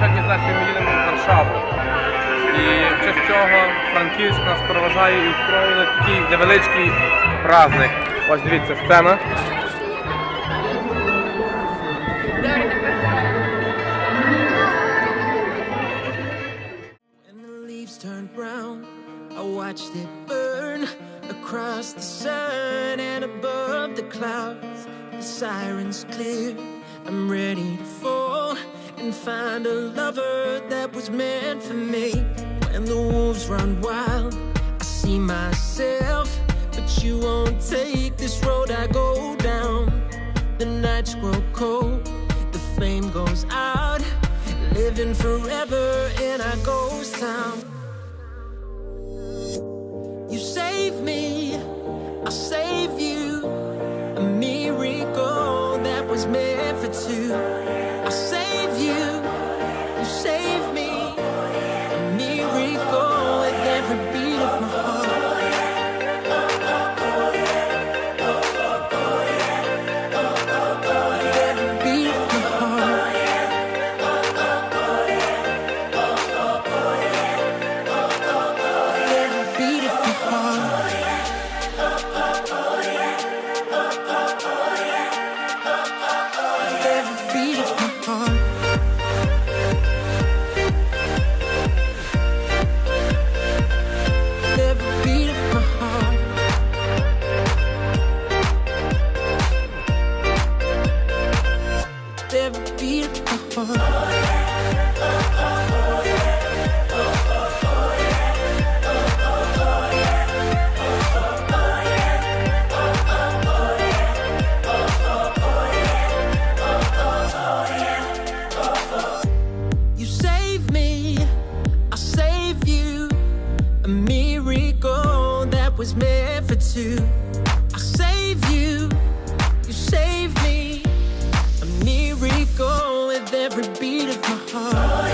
сьогодні з Лесею ми їдемо в Варшаву. І в честь цього Франківськ нас проважає і устроїли такий невеличкий праздник. Ось дивіться, сцена. I watched it burn across the sun and above the clouds. The sirens clear. I'm ready to fall and find a lover that was meant for me. When the wolves run wild, I see myself, but you won't take this road I go down. The nights grow cold, the flame goes out, living forever in our ghost town. You save me, I'll save you. A miracle that was meant for two. I'll save you, you save me. A miracle with every beat of my heart. Every beat of my heart. Every beat of my heart. Every beat of my heart. Every beat of my heart. Every beat of my heart. You save me, I'll save you. A miracle that was meant for two. I'll save you, you save me. A miracle with every beat of my heart.